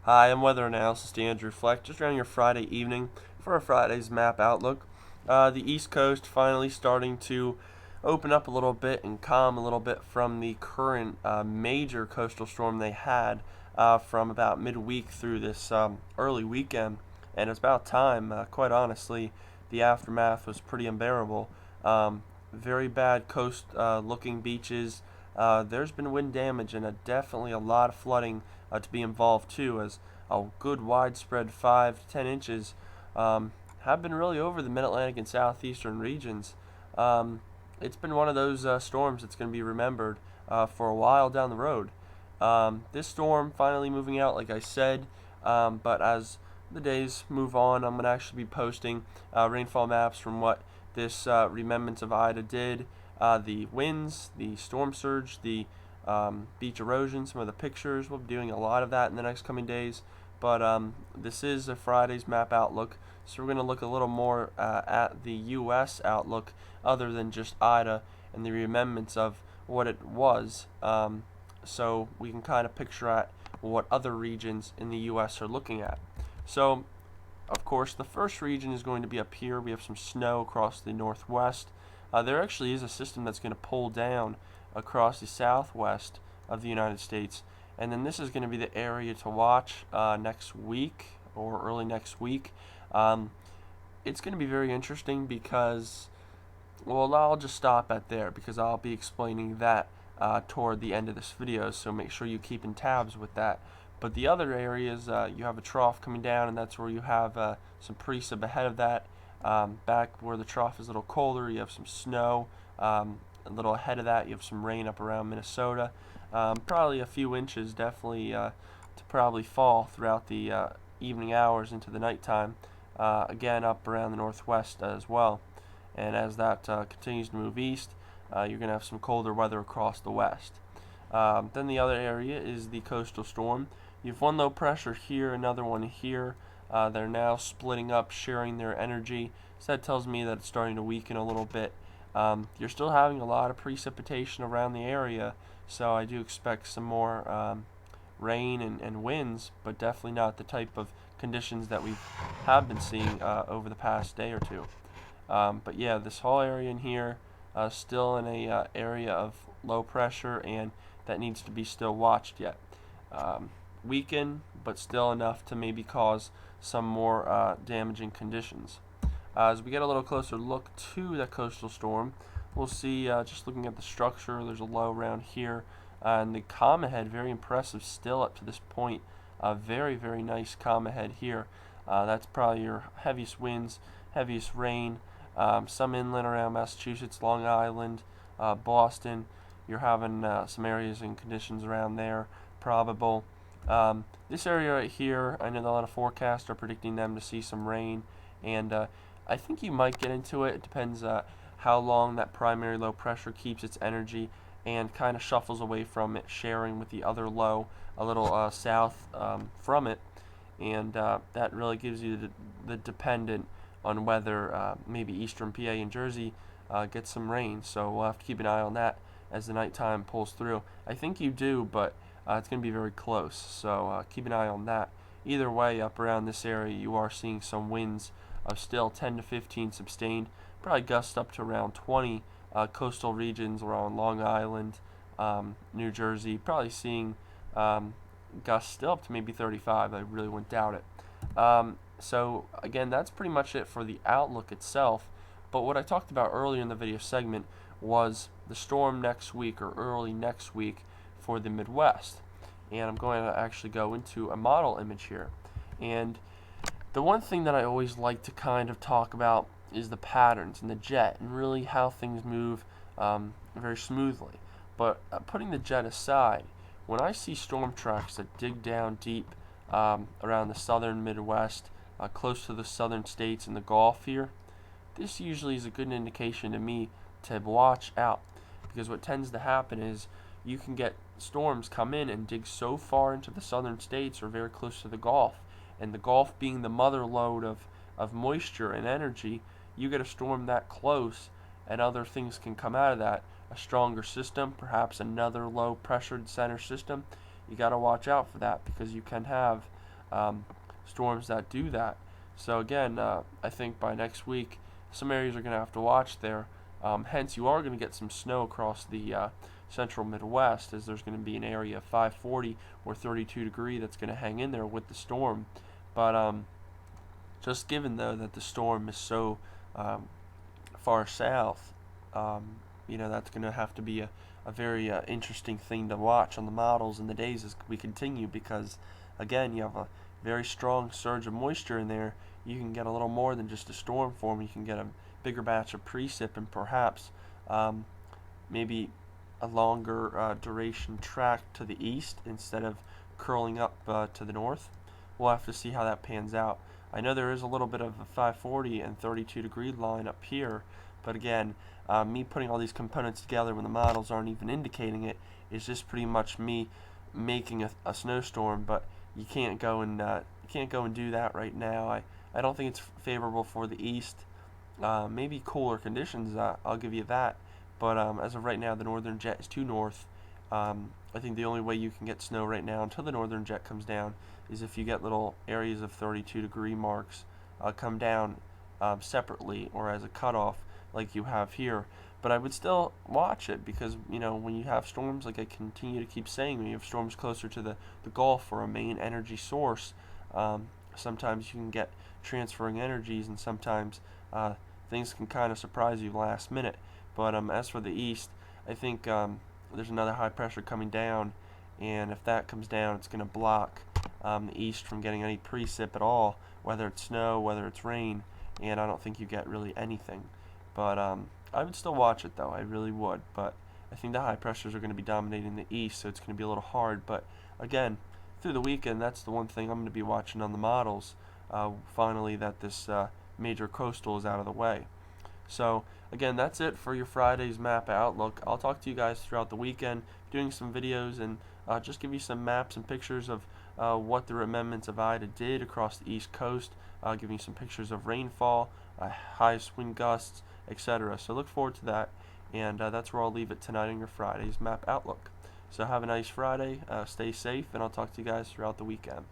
Hi, I'm Weather Analyst Andrew Fleck, just around your Friday evening for a Friday's map outlook. The East Coast finally starting to open up a little bit and calm a little bit from the current major coastal storm they had from about midweek through this early weekend. And it's about time, quite honestly. The aftermath was pretty unbearable. Very bad coast looking beaches. There's been wind damage and definitely a lot of flooding to be involved too, as a good widespread 5 to 10 inches have been really over the mid-Atlantic and southeastern regions. It's been one of those storms that's going to be remembered for a while down the road. This storm finally moving out, like I said, but as the days move on, I'm going to actually be posting rainfall maps from what this remembrance of Ida did, the winds, the storm surge, the beach erosion, some of the pictures. We'll be doing a lot of that in the next coming days. But this is a Friday's map outlook, so we're going to look a little more at the U.S. outlook other than just Ida and the remembrance of what it was, so we can kind of picture at what other regions in the U.S. are looking at. So, of course, the first region is going to be up here. We have some snow across the northwest. There actually is a system that's going to pull down across the southwest of the United States. And then this is going to be the area to watch next week or early next week. It's going to be very interesting because, well, I'll just stop at there because I'll be explaining that toward the end of this video, so make sure you keep in tabs with that. But the other areas, you have a trough coming down, and that's where you have some precip ahead of that. Back where the trough is a little colder, you have some snow. A little ahead of that, you have some rain up around Minnesota. Probably a few inches, definitely to probably fall throughout the evening hours into the nighttime. Again, up around the northwest as well. And as that continues to move east, you're going to have some colder weather across the west. Then the other area is the coastal storm. You have one low pressure here, another one here. They're now splitting up, sharing their energy. So that tells me that it's starting to weaken a little bit. You're still having a lot of precipitation around the area, so I do expect some more rain and winds, but definitely not the type of conditions that we have been seeing over the past day or two. But yeah, this whole area in here still in a area of low pressure, and that needs to be still watched yet. Weaken, but still enough to maybe cause some more damaging conditions. As we get a little closer look to the coastal storm, we'll see, just looking at the structure, there's a low around here, and the comma head, very impressive still up to this point. Very, very nice comma head here. That's probably your heaviest winds, heaviest rain. Some inland around Massachusetts, Long Island, Boston. You're having some areas and conditions around there probable. This area right here, I know a lot of forecasts are predicting them to see some rain, and I think you might get into it. It depends how long that primary low pressure keeps its energy and kind of shuffles away from it, sharing with the other low a little south from it, and that really gives you the dependent on whether maybe eastern PA and Jersey get some rain. So we'll have to keep an eye on that as the nighttime pulls through. I think you do, but it's going to be very close, so keep an eye on that. Either way, up around this area, you are seeing some winds of still 10 to 15 sustained, probably gusts up to around 20 coastal regions around Long Island, New Jersey, probably seeing gusts still up to maybe 35. I really wouldn't doubt it. So again, that's pretty much it for the outlook itself. But what I talked about earlier in the video segment was the storm next week or early next week for the Midwest. And I'm going to actually go into a model image here. And the one thing that I always like to kind of talk about is the patterns and the jet and really how things move very smoothly. But putting the jet aside, when I see storm tracks that dig down deep around the southern Midwest, close to the southern states in the Gulf here, this usually is a good indication to me to watch out, because what tends to happen is you can get storms come in and dig so far into the southern states or very close to the Gulf, and the Gulf being the mother lode of moisture and energy, you get a storm that close and other things can come out of that. A stronger system, perhaps another low pressured center system. You got to watch out for that because you can have storms that do that. So again, I think by next week, some areas are going to have to watch there. Hence, you are going to get some snow across the central Midwest, as there's going to be an area of 540 or 32 degree that's going to hang in there with the storm. But just given though that the storm is so far south, that's going to have to be a very interesting thing to watch on the models in the days as we continue, because again, you have a very strong surge of moisture in there. You can get a little more than just a storm form. You can get a bigger batch of precip, and perhaps maybe a longer duration track to the east instead of curling up to the north. We'll have to see how that pans out. I know there is a little bit of a 540 and 32 degree line up here, but again, me putting all these components together when the models aren't even indicating it is just pretty much me making a snowstorm. But you can't go and do that right now. I don't think it's favorable for the east. Maybe cooler conditions, I'll give you that. But as of right now, the northern jet is too north. I think the only way you can get snow right now until the northern jet comes down is if you get little areas of 32 degree marks come down separately or as a cutoff like you have here. But I would still watch it, because when you have storms, like I continue to keep saying, when you have storms closer to the Gulf or a main energy source, sometimes you can get transferring energies, and sometimes things can kind of surprise you last minute. But as for the east, I think there's another high pressure coming down, and if that comes down, it's going to block the east from getting any precip at all, whether it's snow, whether it's rain, and I don't think you get really anything. But I would still watch it, though. I really would. But I think the high pressures are going to be dominating the east, so it's going to be a little hard. But again, through the weekend, that's the one thing I'm going to be watching on the models. Finally, that this major coastal is out of the way. So again, that's it for your Friday's map outlook. I'll talk to you guys throughout the weekend, doing some videos and just give you some maps and pictures of what the remnants of Ida did across the East Coast, giving you some pictures of rainfall, highest wind gusts, etc. So look forward to that, and that's where I'll leave it tonight on your Friday's map outlook. So have a nice Friday, stay safe, and I'll talk to you guys throughout the weekend.